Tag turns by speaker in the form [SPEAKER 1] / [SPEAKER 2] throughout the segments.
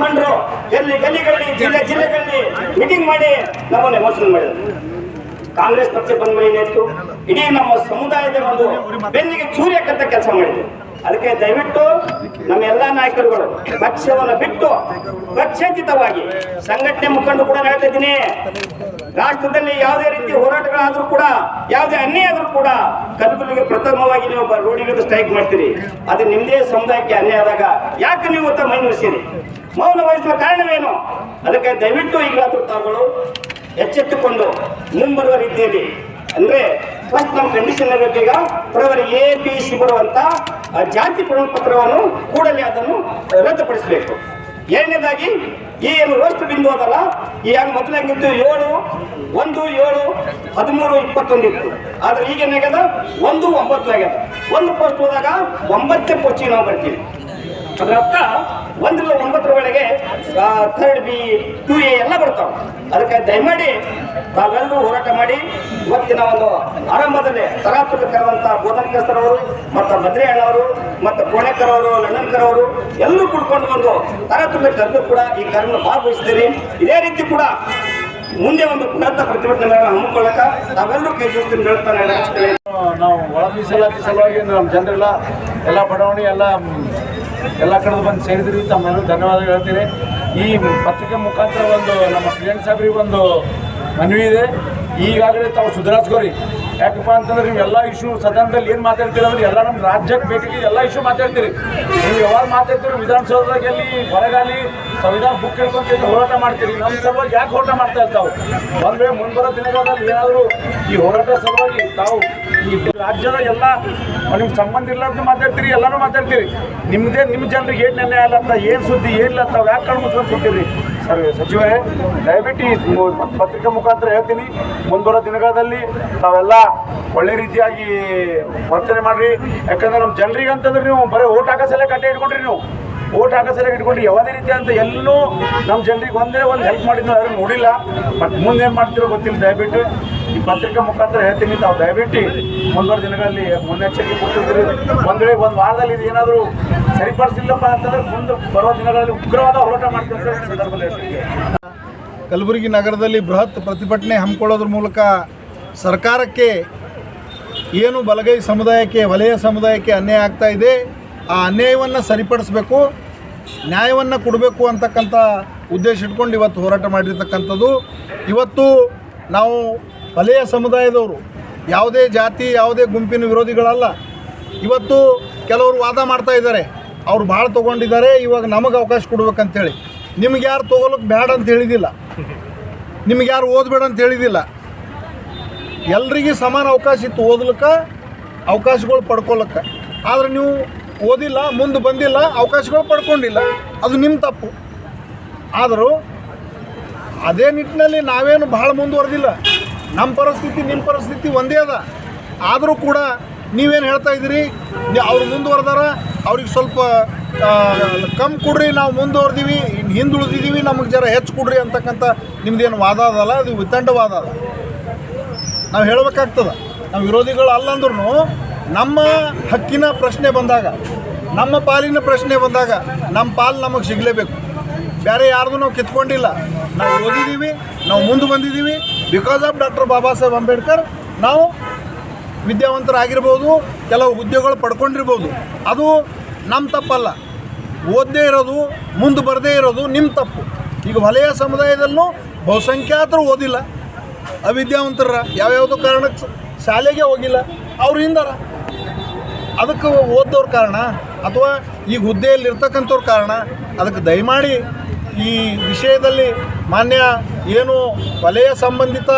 [SPEAKER 1] ಮುಖಂಡರು ಗಲ್ಲಿಗಳಲ್ಲಿ ಜಿಲ್ಲೆಗಳಲ್ಲಿ ಮೀಟಿಂಗ್ ಮಾಡಿ ನಮ್ಮನ್ನು ಎಮೋಷನ್ ಮಾಡಿದ್ರು. ಕಾಂಗ್ರೆಸ್ ಪಕ್ಷ ಬಂದ ಮೇಲೆ ಏನಾಯ್ತು, ಇಡೀ ನಮ್ಮ ಸಮುದಾಯದ ಒಂದು ಬೆನ್ನಿಗೆ ಚೂರಿ ಹಾಕಂತ ಕೆಲಸ ಮಾಡಿದ್ರು. ಅದಕ್ಕೆ ದಯವಿಟ್ಟು ನಮ್ಮ ಎಲ್ಲಾ ನಾಯಕರುಗಳು ಪಕ್ಷವನ್ನು ಬಿಟ್ಟು ಪಕ್ಷಾತೀತವಾಗಿ ಸಂಘಟನೆ ಮುಖಂಡರು ಕೂಡ ಹೇಳ್ತಾ ಇದ್ದೀನಿ, ರಾಷ್ಟ್ರದಲ್ಲಿ ಯಾವುದೇ ರೀತಿ ಹೋರಾಟಗಳಾದ್ರೂ ಕೂಡ, ಯಾವುದೇ ಅನ್ಯಾಯ ಆದ್ರೂ ಕೂಡ ಕಲಬುರಗಿಗೆ ಪ್ರಥಮವಾಗಿ ನೀವು ರೋಡಿಗೆ ಸ್ಟ್ರೈಕ್ ಮಾಡ್ತೀರಿ. ಅದು ನಿಮ್ಮದೇ ಸಮುದಾಯಕ್ಕೆ ಅನ್ಯಾಯ ಆದಾಗ ಯಾಕೆ ನೀವು ಮೈ ಮುರಿಸಿರಿ? ಮೌನ ವಹಿಸುವ ಕಾರಣವೇನು? ಅದಕ್ಕೆ ದಯವಿಟ್ಟು ಈಗಲಾದ್ರೂ ತಾವುಗಳು ಎಚ್ಚೆತ್ತುಕೊಂಡು ಮುಂಬರುವ ರೀತಿಯಲ್ಲಿ, ಅಂದ್ರೆ ಫಸ್ಟ್ ನಮ್ಮ ಕಂಡೀಷನ್ ಇರಬೇಕು. ಈಗ ಪ್ರವರ್ ABC ಬರುವಂತ ಜಾತಿ ಪ್ರಮಾಣ ಪತ್ರವನ್ನು ಕೂಡಲೇ ಅದನ್ನು ರದ್ದುಪಡಿಸಬೇಕು. ಎರಡನೇದಾಗಿ ಈ ಏನು ರೋಸ್ಟ್ ಬಿಂದು ಅದಲ್ಲ, ಈ ಹಂಗೆ ಮೊದಲು ಹೆಂಗಿತ್ತು 7, 1, 7, 13, 21 ಇತ್ತು. ಆದ್ರೆ ಈಗ ಏನಾಗ್ಯದ 1, 9 ಆಗ್ಯದ. 1 ಪೋಸ್ಟ್ ಹೋದಾಗ 9 ಪೋಸ್ಟಿಗೆ ನಾವು ಬರ್ತೀವಿ. ಅದರ ಅರ್ಥ 1 ರಿಂದ 9 ಒಳಗೆ 3rd B 2A ಎಲ್ಲ ಬರ್ತಾವ. ಅದಕ್ಕೆ ದಯಮಾಡಿ ತಾವೆಲ್ಲರೂ ಹೋರಾಟ ಮಾಡಿ ಇವತ್ತಿನ ಒಂದು ಆರಂಭದಲ್ಲಿ ತರಾತುರಿ ಕರೆದಂತ ಬೋಧನಕರ್ ಅವರು ಮತ್ತು ಭದ್ರೇ ಅಣ್ಣವರು ಮತ್ತು ಕೋಣೇಕರ್ ಅವರು, ಲಂಡನ್ಕರ್ ಅವರು ಎಲ್ಲರೂ ಕುಡ್ಕೊಂಡು ಒಂದು ತರಾತುರಿ ಕರೆದು ಕೂಡ ಈ ಕಾರ್ಯ ಭಾಗವಹಿಸ್ತೀರಿ. ಇದೇ ರೀತಿ ಕೂಡ ಮುಂದೆ ಒಂದು ಬೃಹತ್ ಪ್ರತಿಭಟನೆ ಹಮ್ಮಿಕೊಳ್ಳಕ ನಾವೆಲ್ಲರೂ ಕೈ ಜೋಡಿಸ್ತೀನಿ ಹೇಳ್ತಾನೆ.
[SPEAKER 2] ನಾವು ಒಳ ಮೀಸಲಾತಿ ಸಲುವಾಗಿ ನಮ್ಮ ಜನರೆಲ್ಲ ಎಲ್ಲ ಬಡಾವಣೆ ಎಲ್ಲ ಕಡೆ ಬಂದು ಸೇರಿದ್ರಿ. ತಮ್ಮೆಲ್ಲರೂ ಧನ್ಯವಾದ ಹೇಳ್ತೀನಿ. ಈ ಪತ್ರಿಕೆ ಮುಖಾಂತರ ಒಂದು ನಮ್ಮ ಪ್ರಿಯಾಂಕ್ ಸಾಹೇಬ್ರಿಗೆ ಒಂದು ಮನವಿ ಇದೆ, ಈಗಾಗಲೇ ತಾವು ಸುಧಾರಿಸ್ಕೋರಿ. ಯಾಕಪ್ಪ ಅಂತಂದ್ರೆ ನೀವು ಎಲ್ಲ ಇಶ್ಯೂ ಸದನದಲ್ಲಿ ಏನು ಮಾತಾಡ್ತೀರಿ ಅಂದ್ರೆ ಎಲ್ಲ ನಮ್ಮ ರಾಜ್ಯಕ್ಕೆ ಬೇಕಾಗಿದ್ದು ಎಲ್ಲ ಇಶ್ಯೂ ಮಾತಾಡ್ತೀರಿ. ನೀವು ಯಾವಾಗ ಮಾತಾಡ್ತೀರಿ ವಿಧಾನಸೌಧದಲ್ಲಿ ಹೊರಗಾಲಿ ಸಂವಿಧಾನ ಬುಕ್ ಹೇಳ್ಕೊಂತ ಹೋರಾಟ ಮಾಡ್ತೀರಿ. ನಮ್ಮ ಸಲುವಾಗಿ ಯಾಕೆ ಹೋರಾಟ ಮಾಡ್ತಾ ಇರ್ತಾವೆ? ಒಂದು ಮುಂಬರೋ ದಿನಗಳಲ್ಲಿ ಏನಾದರೂ ಈ ಹೋರಾಟ ಸಲುವಾಗಿ ತಾವು ಈ ರಾಜ್ಯದ ಎಲ್ಲ ನಿಮ್ಗೆ ಸಂಬಂಧ ಇರ್ಲಾರ್ದು ಮಾತಾಡ್ತೀರಿ, ಎಲ್ಲರೂ ಮಾತಾಡ್ತೀರಿ. ನಿಮ್ಮದೇ ನಿಮ್ಮ ಜನರಿಗೆ ಏನು ನಿರ್ಣಯ ಅಲ್ಲತ್ತ, ಏನು ಸುದ್ದಿ ಏನಿಲ್ಲ, ತಾವು ಯಾಕೆ ಕಣ್ಣು ಮುಚ್ಕೊಂಡು ಕೊಟ್ಟಿರಿ? ಸರ್ ಸಚಿವರೇ, ದಯವಿಟ್ಟು ಈ ಪತ್ರಿಕೆ ಮುಖಾಂತರ ಹೇಳ್ತೀನಿ, ಮುಂಬರೋ ದಿನಗಳಲ್ಲಿ ತಾವೆಲ್ಲ ಒಳ್ಳೆ ರೀತಿಯಾಗಿ ವರ್ತನೆ ಮಾಡಿರಿ. ಯಾಕಂದ್ರೆ ನಮ್ಮ ಜನರಿಗೆ ಅಂತಂದ್ರೆ ನೀವು ಬರೀ ಓಟ್ ಹಾಕೋ ಸಲ ಕಟ್ಟೆ ಇಟ್ಕೊಂಡ್ರಿ. ನೀವು ಓಟ್ ಹಾಕೋ ಸಲ ಇಟ್ಕೊಂಡ್ರಿ ಯಾವುದೇ ರೀತಿ ಅಂತ ಎಲ್ಲೂ ನಮ್ಮ ಜನರಿಗೆ ಒಂದೇ ಒಂದು ಹೆಲ್ಪ್ ಮಾಡಿದ್ದು ಯಾರು ನೋಡಿಲ್ಲ. ಮತ್ತು ಮುಂದೆ ಏನು ಮಾಡ್ತಿರೋ ಗೊತ್ತಿಲ್ಲ. ದಯವಿಟ್ಟು ಈ ಪತ್ರಿಕೆ ಮುಖಾಂತರ ಹೇಳ್ತೀನಿ, ತಾವು ದಯವಿಟ್ಟು ಮುಂಬರುವ ದಿನಗಳಲ್ಲಿ ಮುನ್ನೆಚ್ಚರಿಕೆ ಕೊಟ್ಟಿದ್ದೀರಿ. ಒಂದು ವೇಳೆ ಒಂದು ವಾರದಲ್ಲಿ ಇದು ಏನಾದರೂ ಸರಿಪಡಿಸಿಲ್ಲಪ್ಪ ಅಂತಂದ್ರೆ ಮುಂದೆ ಬರುವ ದಿನಗಳಲ್ಲಿ ಉಗ್ರವಾದ ಹೋರಾಟ ಮಾಡ್ತಿರ್ತಾರೆ. ಸಂದರ್ಭದಲ್ಲಿ ಹೇಳ್ತೀನಿ,
[SPEAKER 3] ಕಲಬುರಗಿ ನಗರದಲ್ಲಿ ಬೃಹತ್ ಪ್ರತಿಭಟನೆ ಹಮ್ಮಿಕೊಳ್ಳೋದ್ರ ಮೂಲಕ ಸರ್ಕಾರಕ್ಕೆ ಏನು ಬಲಗೈ ಸಮುದಾಯಕ್ಕೆ, ವಲಯ ಸಮುದಾಯಕ್ಕೆ ಅನ್ಯಾಯ ಆಗ್ತಾ ಇದೆ, ಆ ಅನ್ಯಾಯವನ್ನು ಸರಿಪಡಿಸಬೇಕು, ನ್ಯಾಯವನ್ನು ಕೊಡಬೇಕು ಅಂತಕ್ಕಂಥ ಉದ್ದೇಶ ಇಟ್ಕೊಂಡು ಇವತ್ತು ಹೋರಾಟ ಮಾಡಿರ್ತಕ್ಕಂಥದ್ದು. ಇವತ್ತು ನಾವು ವಲಯ ಸಮುದಾಯದವರು ಯಾವುದೇ ಜಾತಿ, ಯಾವುದೇ ಗುಂಪಿನ ವಿರೋಧಿಗಳಲ್ಲ. ಇವತ್ತು ಕೆಲವರು ವಾದ ಮಾಡ್ತಾ ಇದ್ದಾರೆ, ಅವ್ರು ಭಾಳ ತೊಗೊಂಡಿದ್ದಾರೆ, ಇವಾಗ ನಮಗೆ ಅವಕಾಶ ಕೊಡ್ಬೇಕಂತೇಳಿ. ನಿಮ್ಗೆ ಯಾರು ತೊಗೊಳಕ್ಕೆ ಬೇಡ ಅಂತ ಹೇಳಿದಿಲ್ಲ, ನಿಮ್ಗೆ ಯಾರು ಓದಬೇಡ ಅಂತ ಹೇಳಿದಿಲ್ಲ. ಎಲ್ರಿಗೆ ಸಮಾನ ಅವಕಾಶ ಇತ್ತು ಓದ್ಲಿಕ್ಕೆ, ಅವಕಾಶಗಳು ಪಡ್ಕೊಳಕ್ಕೆ. ಆದರೆ ನೀವು ಓದಿಲ್ಲ, ಮುಂದೆ ಬಂದಿಲ್ಲ, ಅವಕಾಶಗಳು ಪಡ್ಕೊಂಡಿಲ್ಲ, ಅದು ನಿಮ್ಮ ತಪ್ಪು. ಆದರೂ ಅದೇ ನಿಟ್ಟಿನಲ್ಲಿ ನಾವೇನು ಭಾಳ ಮುಂದುವರೆದಿಲ್ಲ. ನಮ್ಮ ಪರಿಸ್ಥಿತಿ ನಿಮ್ಮ ಪರಿಸ್ಥಿತಿ ಒಂದೇ ಅದ. ಆದರೂ ಕೂಡ ನೀವೇನು ಹೇಳ್ತಾ ಇದ್ದೀರಿ, ಅವ್ರು ಮುಂದುವರೆದಾರ, ಅವ್ರಿಗೆ ಸ್ವಲ್ಪ ಕಮ್ಮಿ ಕೊಡ್ರಿ, ನಾವು ಮುಂದುವರೆದೀವಿ, ಹಿಂದುಳಿದಿದ್ದೀವಿ, ನಮಗೆ ಜರ ಹೆಚ್ಚು ಕೊಡ್ರಿ ಅಂತಕ್ಕಂಥ ನಿಮ್ದೇನು ವಾದ ಅದಲ್ಲ, ಅದು ವಿತಂಡವಾದ ಅದ. ನಾವು ಹೇಳಬೇಕಾಗ್ತದೆ. ನಾವು ವಿರೋಧಿಗಳು ಅಲ್ಲಂದ್ರೂ ನಮ್ಮ ಹಕ್ಕಿನ ಪ್ರಶ್ನೆ ಬಂದಾಗ, ನಮ್ಮ ಪಾಲಿನ ಪ್ರಶ್ನೆ ಬಂದಾಗ ನಮ್ಮ ಪಾಲು ನಮಗೆ ಸಿಗಲೇಬೇಕು. ಬೇರೆ ಯಾರ್ದು ನಾವು ಕಿತ್ಕೊಂಡಿಲ್ಲ. ನಾವು ಓದಿದ್ದೀವಿ, ನಾವು ಮುಂದೆ ಬಂದಿದ್ದೀವಿ. Because of doctor Baba Saheb Ambedkar ನಾವು ವಿದ್ಯಾವಂತರಾಗಿರ್ಬೋದು, ಕೆಲವು ಹುದ್ದೆಗಳು ಪಡ್ಕೊಂಡಿರ್ಬೋದು. ಅದು ನಮ್ಮ ತಪ್ಪಲ್ಲ. ಓದದೇ ಇರೋದು, ಮುಂದೆ ಬರದೇ ಇರೋದು ನಿಮ್ಮ ತಪ್ಪು. ಈಗ ವಲಯ ಸಮುದಾಯದಲ್ಲೂ ಬಹುಸಂಖ್ಯಾತರು ಓದಿಲ್ಲ, ಅವಿದ್ಯಾವಂತರ, ಯಾವ್ಯಾವುದೋ ಕಾರಣಕ್ಕೆ ಶಾಲೆಗೆ ಹೋಗಿಲ್ಲ, ಅವ್ರು ಹಿಂದಾರ. ಅದಕ್ಕೆ ಓದೋರ ಕಾರಣ ಅಥವಾ ಈಗ ಹುದ್ದೆಯಲ್ಲಿ ಇರ್ತಕ್ಕಂಥವ್ರ ಕಾರಣ. ಅದಕ್ಕೆ ದಯಮಾಡಿ ಈ ವಿಷಯದಲ್ಲಿ ಮಾನ್ಯ ಏನು ವಲಯ ಸಂಬಂಧಿತ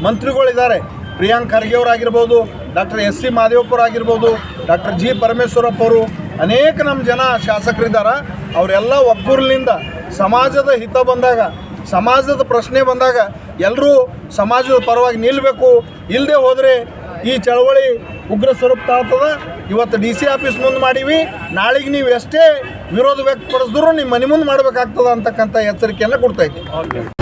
[SPEAKER 3] ಮಂತ್ರಿಗಳಿದ್ದಾರೆ, ಪ್ರಿಯಾಂಕ್ ಖರ್ಗೆ ಅವರಾಗಿರ್ಬೋದು, ಡಾಕ್ಟರ್ SC ಮಾದೇವಪ್ಪರು ಆಗಿರ್ಬೋದು, ಡಾಕ್ಟರ್ G ಪರಮೇಶ್ವರಪ್ಪ ಅವರು, ಅನೇಕ ನಮ್ಮ ಜನ ಶಾಸಕರಿದ್ದಾರೆ. ಅವರೆಲ್ಲ ಒಗ್ಗೂರಿನಿಂದ ಸಮಾಜದ ಹಿತ ಬಂದಾಗ, ಸಮಾಜದ ಪ್ರಶ್ನೆ ಬಂದಾಗ ಎಲ್ಲರೂ ಸಮಾಜದ ಪರವಾಗಿ ನಿಲ್ಲಬೇಕು. ಇಲ್ಲದೆ ಹೋದರೆ ಈ ಚಳವಳಿ ಉಗ್ರ ಸ್ವರೂಪ ತಾಳ್ತದೆ. ಇವತ್ತು DC ಆಫೀಸ್ ಮುಂದೆ ಮಾಡೀವಿ, ನಾಳೆಗೆ ನೀವು ಎಷ್ಟೇ ವಿರೋಧ ವ್ಯಕ್ತಪಡಿಸಿದ್ರು ನಿಮ್ಮ ಮನೆ ಮುಂದೆ ಮಾಡಬೇಕಾಗ್ತದೆ ಅಂತಕ್ಕಂಥ ಎಚ್ಚರಿಕೆಯನ್ನು ಕೊಡ್ತಾಯಿದ್ದೀವಿ.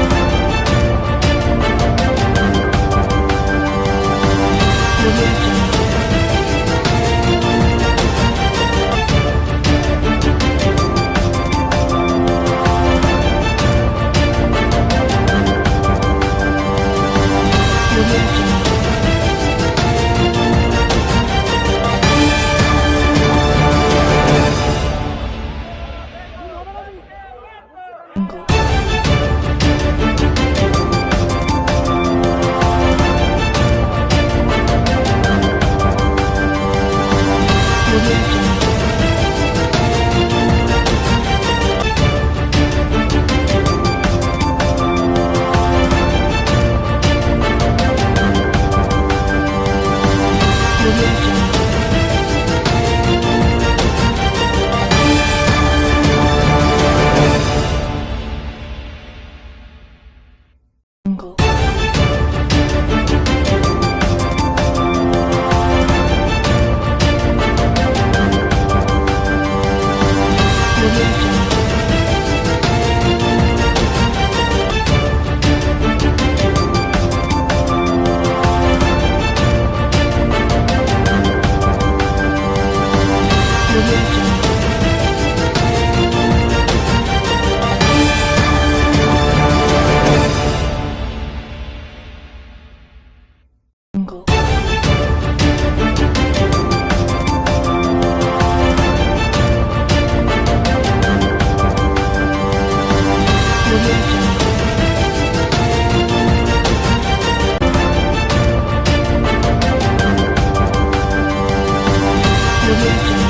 [SPEAKER 4] Audio Jungle.